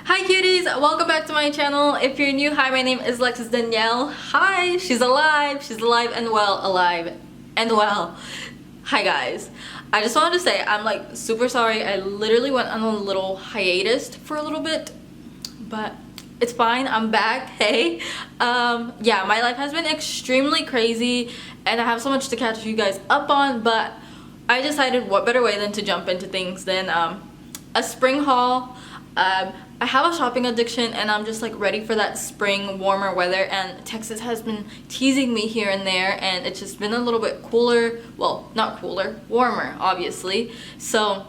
Hi cuties, welcome back to my channel. If you're new, hi, my name is Alexis Danielle. Hi, she's alive and well, Hi guys, I just wanted to say I'm like super sorry. I literally went on a little hiatus for a little bit, but it's fine, I'm back. Hey, yeah, my life has been extremely crazy and I have so much to catch you guys up on, but I decided what better way than to jump into things than a spring haul. I have a shopping addiction and I'm just like ready for that spring warmer weather, and Texas has been teasing me here and there, and it's just been a little bit cooler. Well, not cooler, warmer obviously. So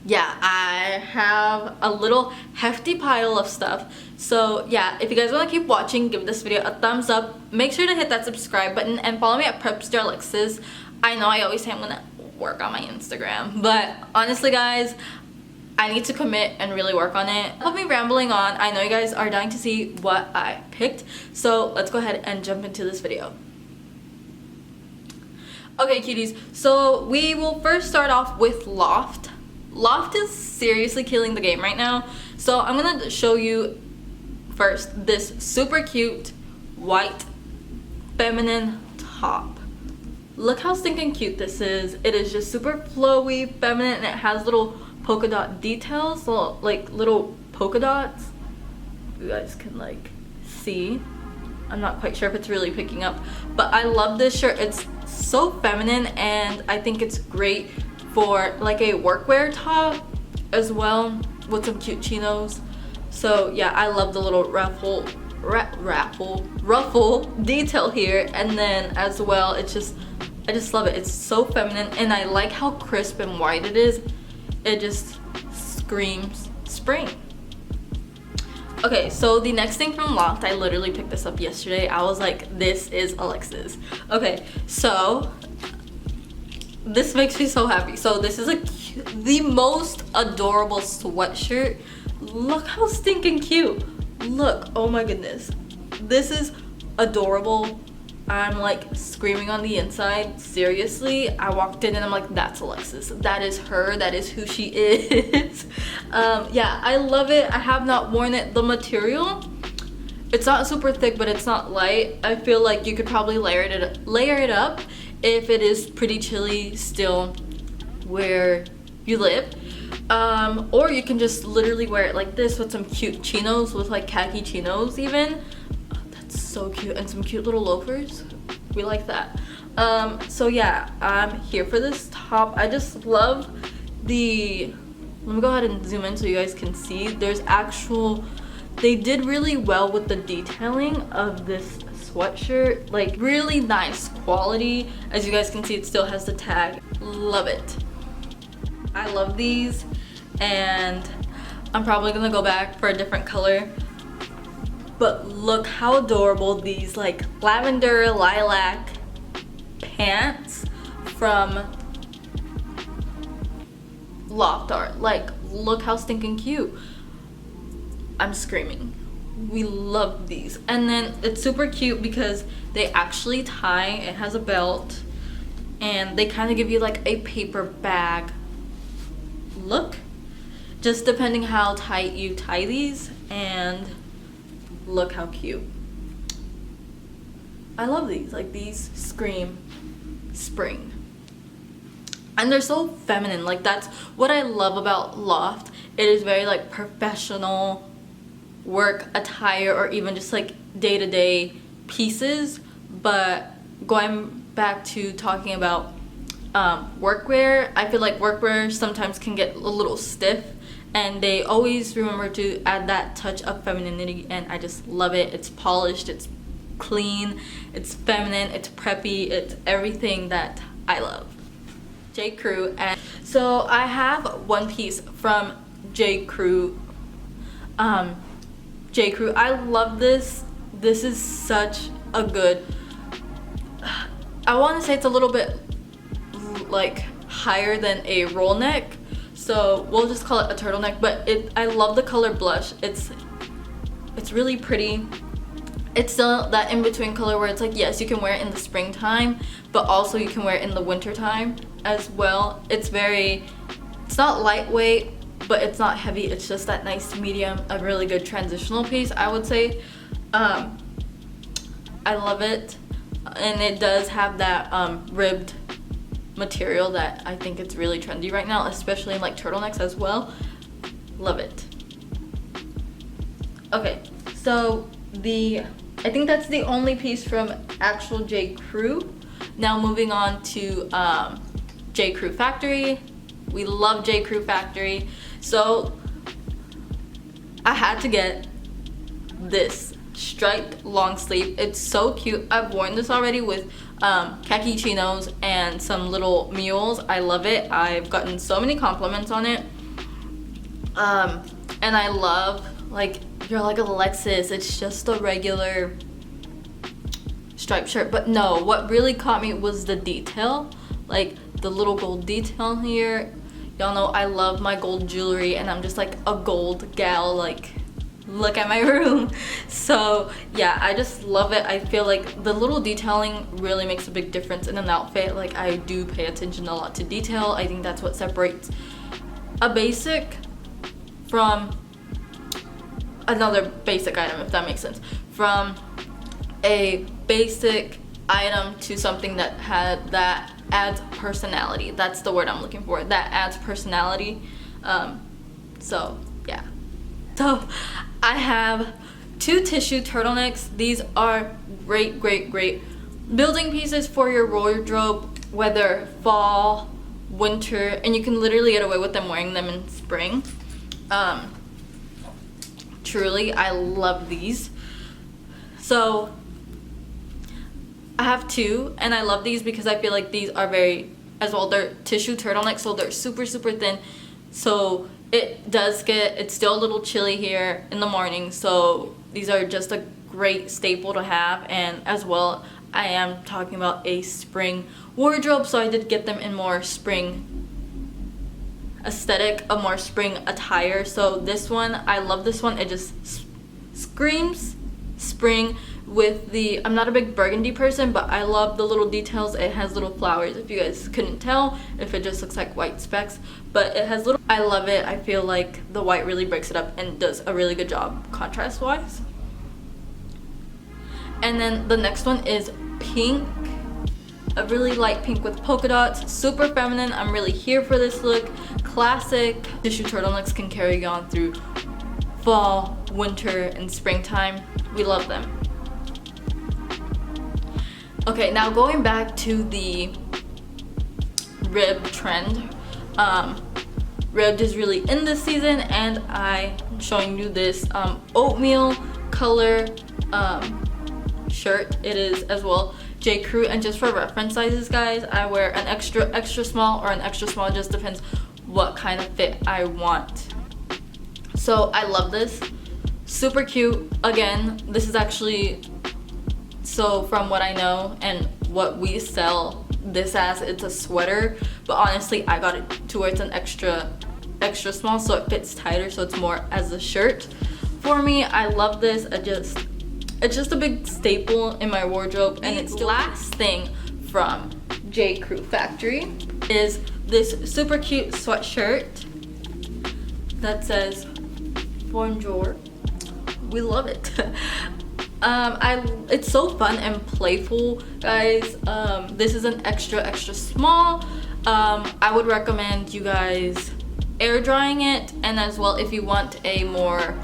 yeah, I have a little hefty pile of stuff. So yeah, if you guys want to keep watching, give this video a thumbs up. Make sure to hit that subscribe button and follow me at Preppy Alexis. I know I always say I'm gonna work on my Instagram, but honestly guys, I need to commit and really work on it. I'll be rambling on. I know you guys are dying to see what I picked, so let's go ahead and jump into this video. Okay cuties, so we will first start off with Loft. Loft is seriously killing the game right now, so I'm gonna show you first this super cute white feminine top. Look how stinking cute this is. It is just super flowy, feminine, and it has little polka dot details, little polka dots. You guys can like see. I'm not quite sure if it's really picking up, but I love this shirt. It's so feminine and I think it's great for like a workwear top as well with some cute chinos. So yeah, I love the little ruffle detail here, and then as well I just love it. It's so feminine and I like how crisp and white it is. It just screams spring. Okay, so the next thing from Loft, I literally picked this up yesterday. I was like, this is Alexis. Okay, so this makes me so happy. So this is the most adorable sweatshirt. Look how stinking cute. Look, oh my goodness. This is adorable. I'm like screaming on the inside. Seriously, I walked in and I'm like, that's Alexis. That is her. That is who she is. Yeah, I love it. I have not worn it. The material, it's not super thick, but it's not light. I feel like you could probably layer it up if it is pretty chilly still where you live. Or you can just literally wear it like this with some cute chinos, with like khaki chinos even. So cute, and some cute little loafers. We like that. So yeah, I'm here for this top. I just love the, let me go ahead and zoom in so you guys can see. There's they did really well with the detailing of this sweatshirt. Like really nice quality. As you guys can see, it still has the tag. Love it. I love these, and I'm probably gonna go back for a different color. But look how adorable these like lavender lilac pants from Loft are. Like, look how stinking cute. I'm screaming. We love these. And then it's super cute because they actually tie. It has a belt and they kind of give you like a paper bag look, just depending how tight you tie these. And look how cute. I love these. Like, these scream spring. And they're so feminine. Like, that's what I love about Loft. It is very like professional work attire, or even just like day-to-day pieces. But going back to talking about workwear, I feel like workwear sometimes can get a little stiff, and they always remember to add that touch of femininity, and I just love it. It's polished, it's clean, it's feminine, it's preppy, it's everything that I love. J. Crew. And so I have one piece from J. Crew. J. Crew. I love this. This is such a good, I want to say it's a little bit like higher than a roll neck. So we'll just call it a turtleneck, but I love the color blush. It's really pretty. It's still that in-between color where it's like, yes, you can wear it in the springtime, but also you can wear it in the winter time as well. It's not lightweight, but it's not heavy. It's just that nice medium, a really good transitional piece, I would say. I love it, and it does have that ribbed material that I think it's really trendy right now, especially in like turtlenecks as well. Love it. Okay, so I think that's the only piece from actual J. Crew. Now moving on to J. Crew Factory. We love J. Crew Factory. So I had to get this striped long sleeve. It's so cute. I've worn this already with khaki chinos and some little mules. I love it. I've gotten so many compliments on it. And I love, like, you're like, Alexis, it's just a regular striped shirt. But no, what really caught me was the detail, like the little gold detail here. Y'all know I love my gold jewelry, and I'm just like a gold gal, like, look at my room. So yeah, I just love it. I feel like the little detailing really makes a big difference in an outfit. Like, I do pay attention a lot to detail. I think that's what separates a basic from another basic item, if that makes sense. From a basic item to something that adds personality. That's the word I'm looking for. That adds personality. So yeah. So I have 2 tissue turtlenecks. These are great building pieces for your wardrobe, whether fall, winter, and you can literally get away with them wearing them in spring. Truly, I love these. So I have 2, and I love these because I feel like these are very, as well, they're tissue turtlenecks, so they're super thin. So it's still a little chilly here in the morning, so these are just a great staple to have. And as well, I am talking about a spring wardrobe, so I did get them in more spring aesthetic, a more spring attire. So this one, I love this one. It just screams spring with the, I'm not a big burgundy person, but I love the little details. It has little flowers, if you guys couldn't tell, if it just looks like white specks, but it has little, I love it. I feel like the white really breaks it up and does a really good job contrast wise. And then the next one is pink, a really light pink with polka dots, super feminine. I'm really here for this look. Classic tissue turtlenecks can carry on through fall, winter, and springtime. We love them. Okay, now going back to the rib trend. Ribbed is really in this season, and I'm showing you this oatmeal color shirt. It is as well J. Crew, and just for reference sizes, guys, I wear an extra small or an extra small. It just depends what kind of fit I want. So I love this. Super cute. Again, this is actually, so from what I know and what we sell this as, it's a sweater, but honestly I got it to where it's an extra small, so it fits tighter, so it's more as a shirt for me. I love this. It's just a big staple in my wardrobe. And it's the last thing from J. Crew Factory is this super cute sweatshirt that says bonjour. We love it. It's so fun and playful, guys. This is an extra small. I would recommend you guys air drying it, and as well, if you want a more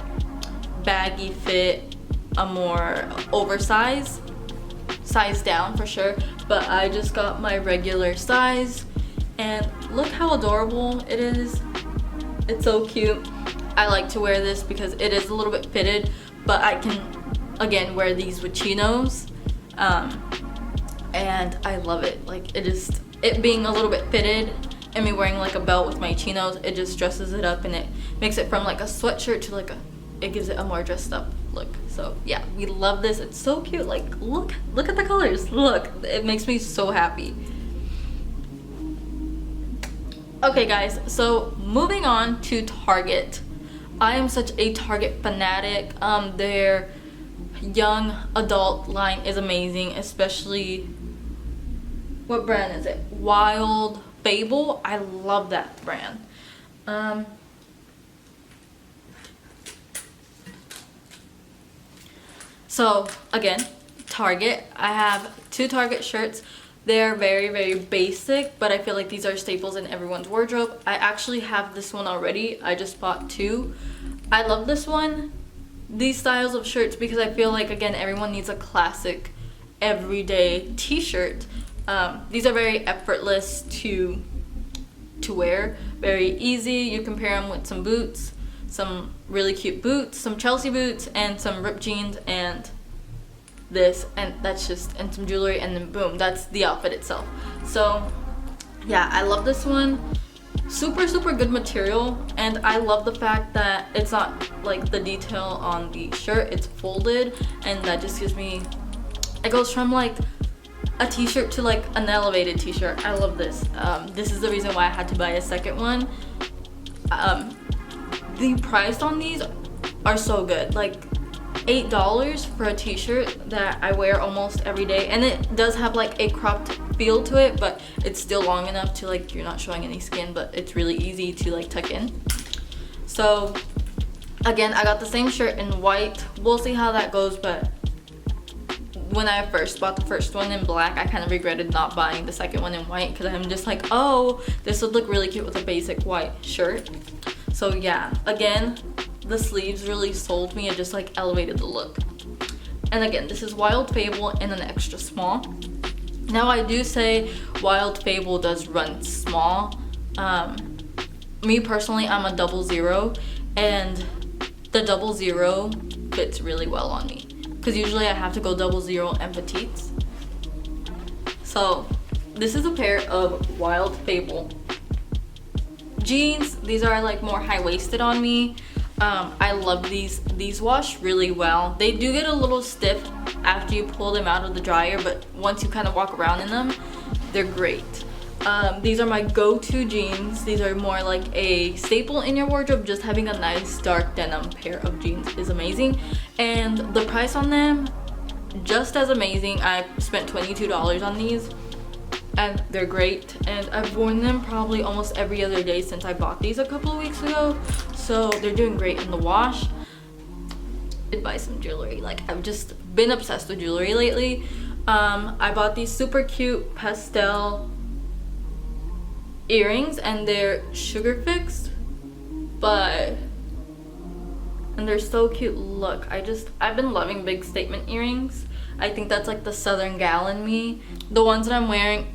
baggy fit, a more oversized size down for sure, but I just got my regular size, and look how adorable it is. It's so cute. I like to wear this because it is a little bit fitted, but I can again wear these with chinos, and I love it. Like, it being a little bit fitted and me wearing like a belt with my chinos, it just dresses it up, and it makes it from like a sweatshirt to like it gives it a more dressed up look. So yeah, we love this. It's so cute. Like, look at the colors. Look, it makes me so happy. Okay guys, so moving on to Target. I am such a Target fanatic. Their young adult line is amazing, especially, what brand is it? Wild-fable. I love that brand. So again, Target. I have 2 Target shirts. They're very, very basic, but I feel like these are staples in everyone's wardrobe. I actually have this one already. I just bought 2. I love this one, these styles of shirts, because I feel like, again, everyone needs a classic everyday t-shirt. These are very effortless to wear, very easy. You can pair them with some boots, some really cute boots, some Chelsea boots, and some ripped jeans, and this, and that's just, and some jewelry, and then boom, that's the outfit itself. So yeah, I love this one. Super, super good material, and I love the fact that it's not like the detail on the shirt, it's folded, and that just gives me, it goes from like a t-shirt to like an elevated t-shirt. I love this. This is the reason why I had to buy a second one. The price on these are so good, like $8 for a t-shirt that I wear almost every day, and it does have like a cropped feel to it, but it's still long enough to like, you're not showing any skin, but it's really easy to like tuck in. So again, I got the same shirt in white. We'll see how that goes, but when I first bought the first one in black, I kind of regretted not buying the second one in white, because I'm just like, oh, this would look really cute with a basic white shirt. So yeah, again, the sleeves really sold me. It just like elevated the look. And again, this is Wild-fable in an extra small. Now I do say Wild-fable does run small. Me personally, I'm a 00, and the 00 fits really well on me, because usually I have to go 00 and petites. So this is a pair of Wild-fable jeans. These are like more high-waisted on me. I love these. These wash really well. They do get a little stiff after you pull them out of the dryer, but once you kind of walk around in them, they're great. These are my go-to jeans. These are more like a staple in your wardrobe. Just having a nice dark denim pair of jeans is amazing, and the price on them, just as amazing. I spent $22 on these, and they're great, and I've worn them probably almost every other day since I bought these a couple of weeks ago. So they're doing great in the wash. I'd buy some jewelry. Like, I've just been obsessed with jewelry lately. I bought these super cute pastel earrings, and they're sugar fixed, and they're so cute. Look, I've been loving big statement earrings. I think that's like the southern gal in me. The ones that I'm wearing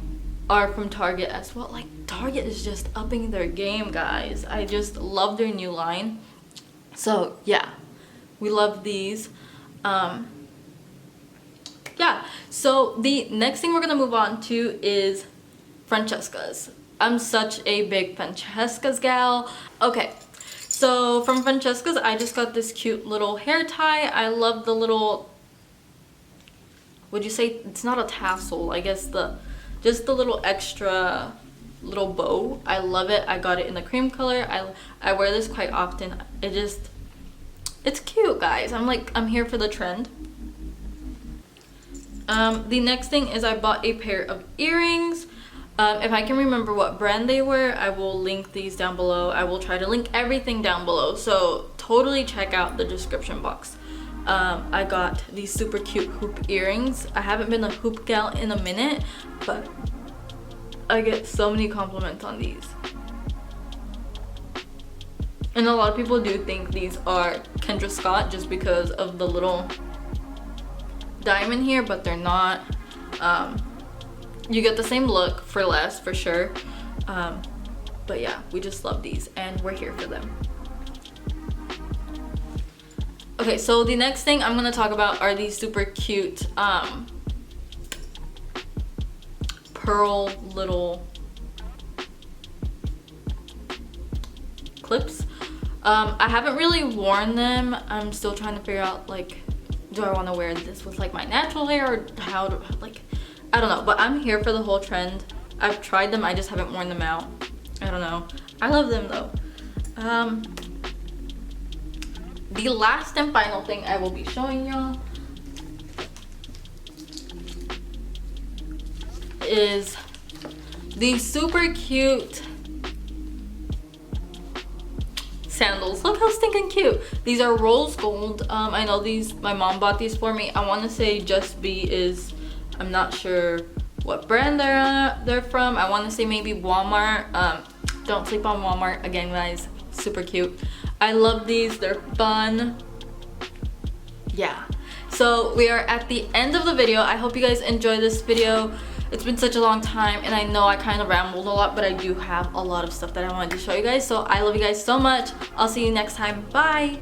are from Target as well. Like, Target is just upping their game, guys. I just love their new line. So yeah, we love these. Yeah, so the next thing we're gonna move on to is Francesca's. I'm such a big Francesca's gal. Okay, so from Francesca's, I just got this cute little hair tie. I love the little, would you say, it's not a tassel, I guess just the little extra little bow. I love it. I got it in the cream color. I wear this quite often. It's cute, guys. I'm here for the trend. The next thing is I bought a pair of earrings. If I can remember what brand they were, I will link these down below. I will try to link everything down below, so totally check out the description box. I got these super cute hoop earrings. I haven't been a hoop gal in a minute, but I get so many compliments on these. And a lot of people do think these are Kendra Scott just because of the little diamond here, but they're not. You get the same look for less, for sure. But yeah, we just love these, and we're here for them. Okay, so the next thing I'm gonna talk about are these super cute pearl little clips. I haven't really worn them. I'm still trying to figure out, like, do I want to wear this with like my natural hair, or how to, like, I don't know, but I'm here for the whole trend. I've tried them, I just haven't worn them out. I don't know. I love them though. The last and final thing I will be showing y'all is the super cute sandals. Look how stinking cute. These are rose gold. I know these, my mom bought these for me. I want to say Just Be is, I'm not sure what brand they're from. I want to say maybe Walmart. Don't sleep on Walmart. Again, guys, super cute. I love these. They're fun. Yeah. So we are at the end of the video. I hope you guys enjoyed this video. It's been such a long time and I know I kind of rambled a lot, but I do have a lot of stuff that I wanted to show you guys. So I love you guys so much. I'll see you next time. Bye.